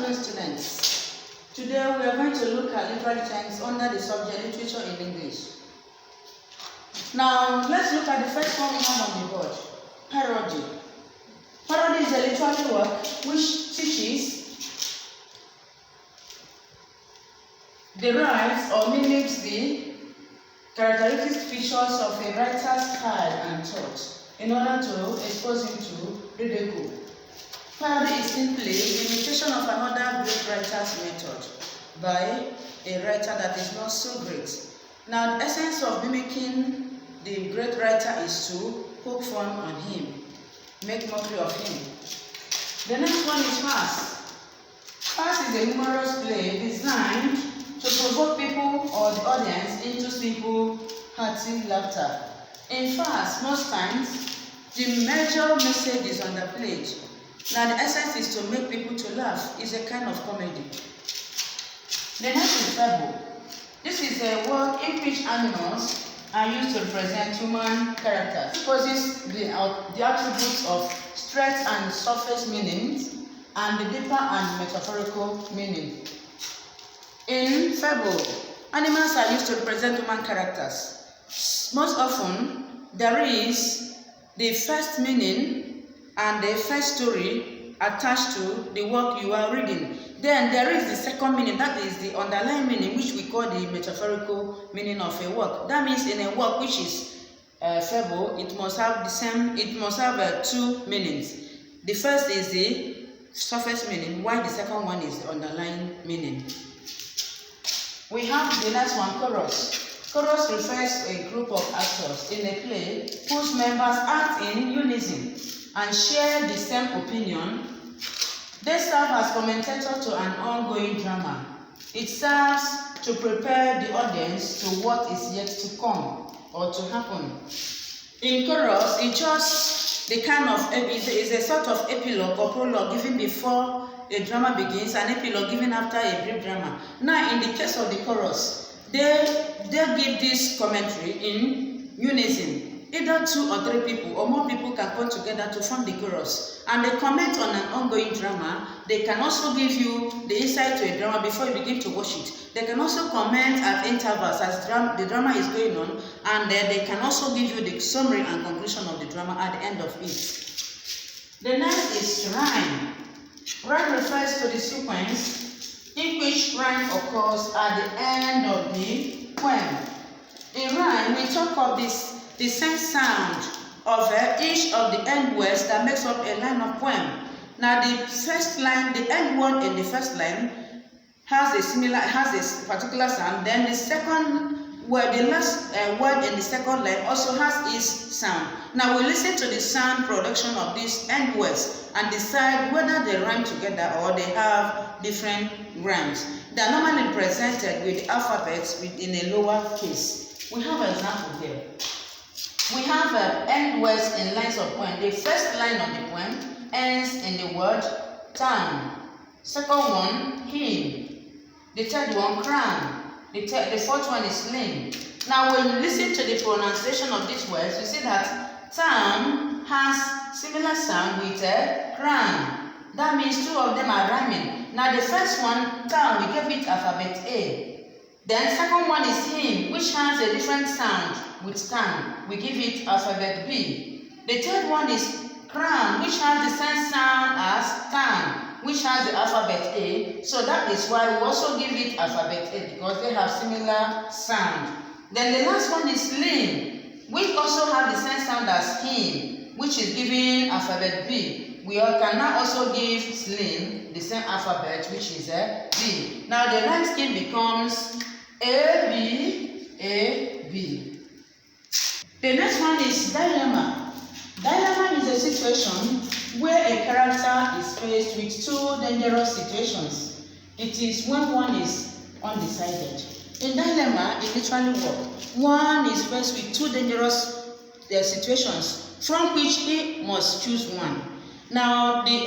fellow students. Today we are going to look at literary terms under the subject literature in English. Now let's look at the first one we have on the board. Parody. Parody is a literary work which teaches, derives or mimics the characteristic features of a writer's style and thought in order to expose him to ridicule. Parody is simply the imitation of another great writer's method by a writer that is not so great. Now, the essence of mimicking the great writer is to poke fun on him, make mockery of him. The next one is farce. Farce is a humorous play designed to provoke people or the audience into simple, hearty laughter. In farce, most times, the major message is underplayed. Now the essence is to make people to laugh. It's a kind of comedy. The next is fable. This is a work in which animals are used to represent human characters. It possesses the attributes of straight and surface meanings and the deeper and metaphorical meaning. In fable, animals are used to represent human characters. Most often, there is the first meaning and the first story attached to the work you are reading. Then there is the second meaning, that is the underlying meaning, which we call the metaphorical meaning of a work. That means in a work which is fable, it must have two meanings. The first is the surface meaning, while the second one is the underlying meaning. We have the next one, chorus. Chorus refers to a group of actors in a play whose members act in unison and share the same opinion. They serve as commentator to an ongoing drama. It serves to prepare the audience to what is yet to come or to happen. In chorus, it's just the kind of, is a sort of epilogue or prologue given before a drama begins, an epilogue given after a brief drama. Now, in the case of the chorus, they give this commentary in unison. Either 2 or 3 people or more people can come together to form the chorus, and they comment on an ongoing drama. They can also give you the insight to a drama before you begin to watch it. They can also comment at intervals as the drama is going on, and they can also give you the summary and conclusion of the drama at the end of it. The next is rhyme. Rhyme refers to the sequence in which rhyme occurs at the end of the poem. In rhyme, we talk of the same sound of each of the end words that makes up a line of poem. Now the first line, the end word in the first line has a particular sound. Then the second word, the last word in the second line also has its sound. Now we listen to the sound production of these end words and decide whether they rhyme together or they have different rhymes. They are normally presented with the alphabet in a lower case. We have an example here. We have end words in lines of poem. The first line of the poem ends in the word town. Second one, hymn. The third one, crown. The fourth one is sling. Now when you listen to the pronunciation of these words, you see that town has similar sound with crown. That means 2 of them are rhyming. Now the first one, town, we gave it alphabet A. Then second one is hymn, which has a different sound with town. We give it alphabet B. The third one is crown, which has the same sound as town, which has the alphabet A. So that is why we also give it alphabet A, because they have similar sound. Then the last one is sling, which also have the same sound as hymn, which is given alphabet B. We can now also give sling the same alphabet, which is B. Now the rhyme scheme becomes A, B, A, B. The next one is dilemma. Dilemma is a situation where a character is faced with 2 dangerous situations. It is when one is undecided. In dilemma, it literally works. One is faced with 2 dangerous situations from which he must choose one. Now, the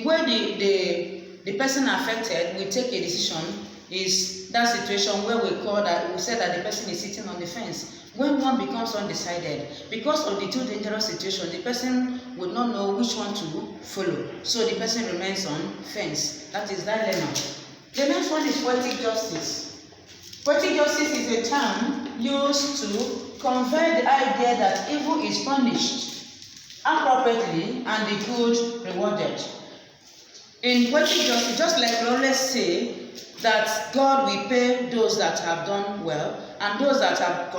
way the person affected will take a decision is that situation where we said that the person is sitting on the fence. When one becomes undecided, because of the 2 dangerous situations, the person would not know which one to follow. So the person remains on fence. That is dilemma. The next one is poetic justice. Poetic justice is a term used to convey the idea that evil is punished appropriately and the good rewarded. In poetic justice, just like we always say, that God will pay those that have done well, and those that have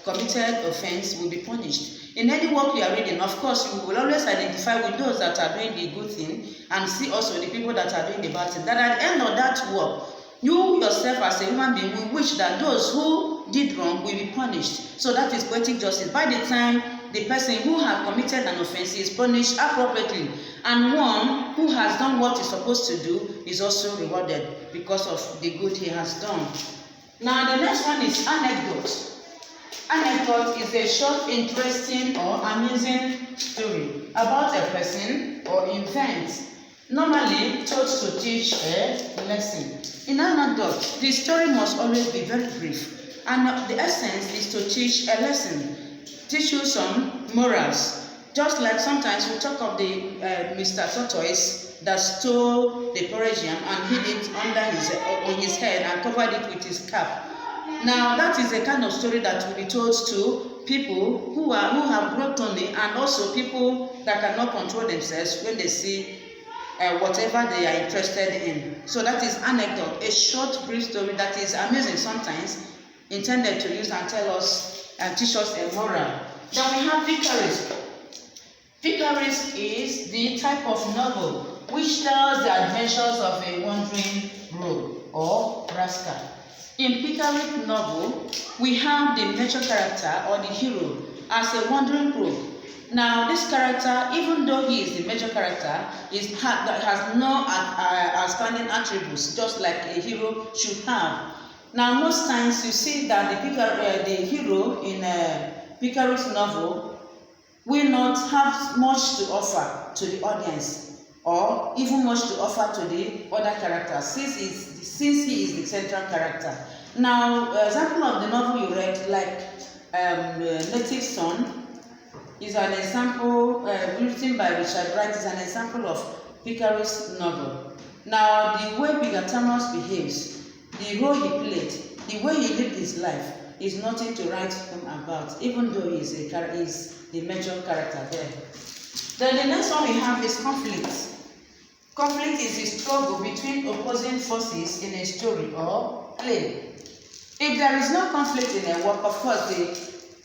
committed offense will be punished. In any work you are reading, of course, you will always identify with those that are doing the good thing, and see also the people that are doing the bad thing. That at the end of that work, you yourself as a human being will wish that those who did wrong will be punished. So that is poetic justice. By the time the person who has committed an offense is punished appropriately, and one who has done what he's supposed to do is also rewarded because of the good he has done. Now the next one is anecdote. Anecdote is a short, interesting or amusing story about a person or event, normally told to teach a lesson. In anecdote, the story must always be very brief, and the essence is to teach a lesson, teach you some morals. Just like sometimes we talk of the Mr. Tortoise that stole the porridge yam and hid it under on his head and covered it with his cap. Now that is a kind of story that will be told to people who have gluttony, and also people that cannot control themselves when they see whatever they are interested in. So that is anecdote, a short brief story that is amusing sometimes, intended to use and tell us and teach us a moral. Then we have Picaresque. Picaresque is the type of novel which tells the adventures of a wandering rogue or rascal. In Picaresque novel, we have the major character or the hero as a wandering rogue. Now, this character, even though he is the major character, has no outstanding attributes, just like a hero should have. Now, most times you see that the hero in Picaresque novel will not have much to offer to the audience, or even much to offer to the other characters, since he is the central character. Now, example of the novel you read, like Native Son, is an example written by Richard Wright, is an example of Picaresque novel. Now, the way Pigatamus behaves, the role he played, the way he lived his life, is nothing to write home about, even though he is the major character there. Then the next one we have is conflict. Conflict is the struggle between opposing forces in a story or play. If there is no conflict in a work, of course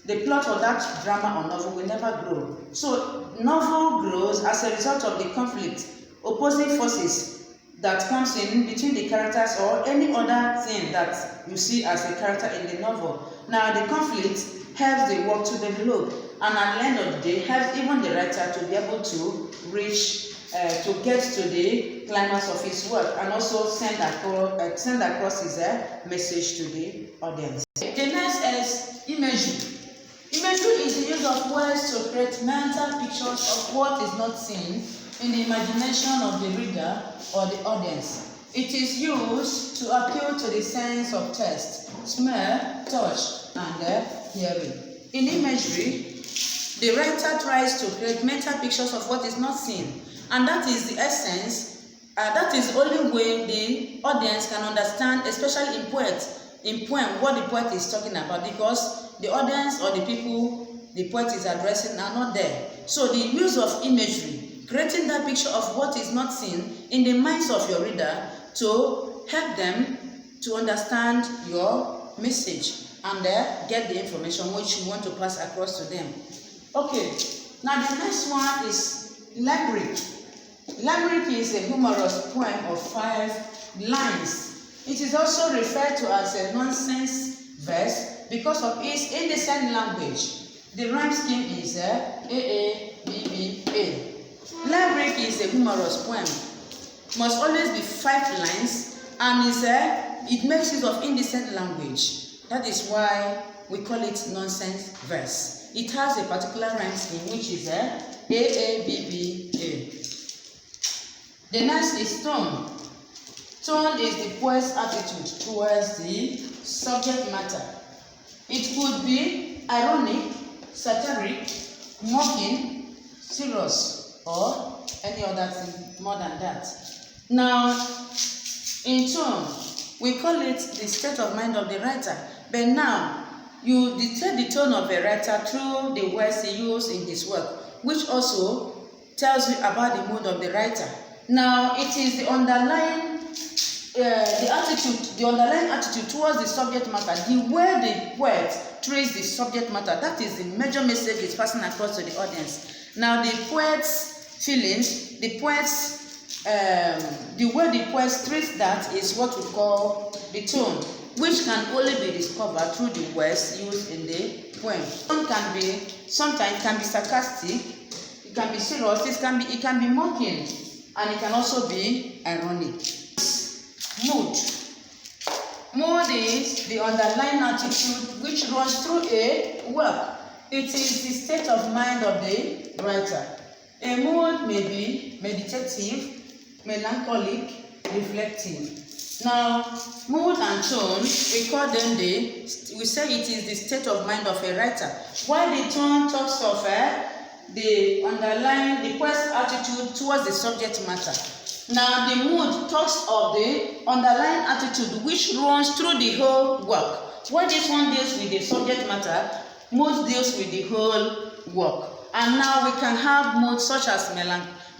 the plot of that drama or novel will never grow. So novel grows as a result of the conflict, opposing forces that comes in between the characters or any other thing that you see as a character in the novel. Now the conflict helps the work to develop, and at the end of the day helps even the writer to be able to reach, to get to the climax of his work, and also send across his message to the audience. The next is imagery. Imagery is the use of words to create mental pictures of what is not seen in the imagination of the reader or the audience. It is used to appeal to the sense of taste, smell, touch, and hearing. In imagery, the writer tries to create mental pictures of what is not seen, and that is the essence. That is the only way the audience can understand, especially in poem, what the poet is talking about, because the audience or the people the poet is addressing are not there. So the use of imagery, creating that picture of what is not seen in the minds of your reader to help them to understand your message and get the information which you want to pass across to them. Okay, now the next one is limerick. Limerick is a humorous poem of 5 lines. It is also referred to as a nonsense verse because of its indecent language. The rhyme scheme is A, B, B, A. Limerick is a humorous poem. Must always be 5 lines, and it makes use of indecent language. That is why we call it nonsense verse. It has a particular rhyme scheme which is A, B, B, A. The next is tone. Tone is the poet's attitude towards the subject matter. It could be ironic, satiric, mocking, serious or any other thing more than that. Now, in tone, we call it the state of mind of the writer. But now, you detect the tone of a writer through the words he used in his work, which also tells you about the mood of the writer. Now, it is the underlying attitude towards the subject matter, the way the poet treats the subject matter. That is the major message is passing across to the audience. Now, the poet's feelings, the way the poet treats that is what we call the tone, which can only be discovered through the words used in the poem. Tone sometimes can be sarcastic, it can be serious, it can be mocking, and it can also be ironic. Mood is the underlying attitude which runs through a work. It is the state of mind of the writer. A mood may be meditative, melancholic, reflective. Now, mood and tone, we say it is the state of mind of a writer. While the tone talks of the poet's attitude towards the subject matter. Now, the mood talks of the underlying attitude which runs through the whole work. While this one deals with the subject matter, mood deals with the whole work. And now we can have moods such as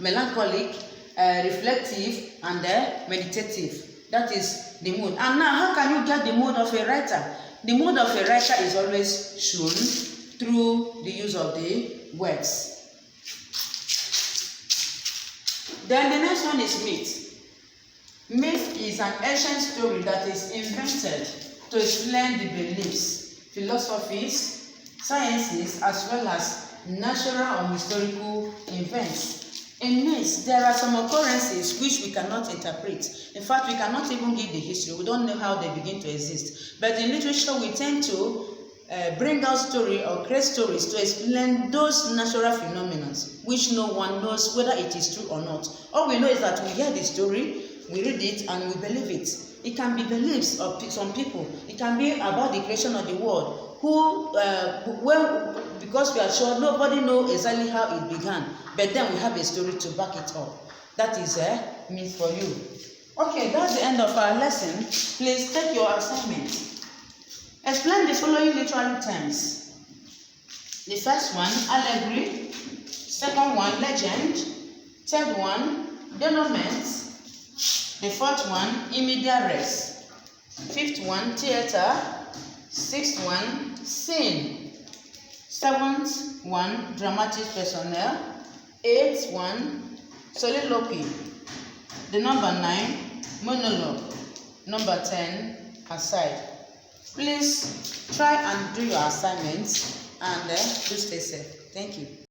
melancholic, reflective, and meditative. That is the mood. And now, how can you get the mood of a writer? The mood of a writer is always shown through the use of the words. Then the next one is myth. Myth is an ancient story that is invented to explain the beliefs, philosophies, sciences, as well as natural or historical events. In myths, there are some occurrences which we cannot interpret. In fact, we cannot even give the history. We don't know how they begin to exist. But in literature, we tend to bring out story or create stories to explain those natural phenomena which no one knows whether it is true or not. All we know is that we hear the story, we read it, and we believe it. It can be beliefs of some people. It can be about the creation of the world. Because we are sure nobody knows exactly how it began, but then we have a story to back it up. That is a myth for you. Okay, that's the end of our lesson. Please take your assignment. Explain the following literary terms. The first one, allegory. Second one, legend. Third one, denouement. The fourth one, immediate res. Fifth one, theater. Sixth one, scene. Seventh one, dramatic personnel. Eighth one, soliloquy. The number 9, monologue. Number 10, aside. Please try and do your assignments and do stay safe. Thank you.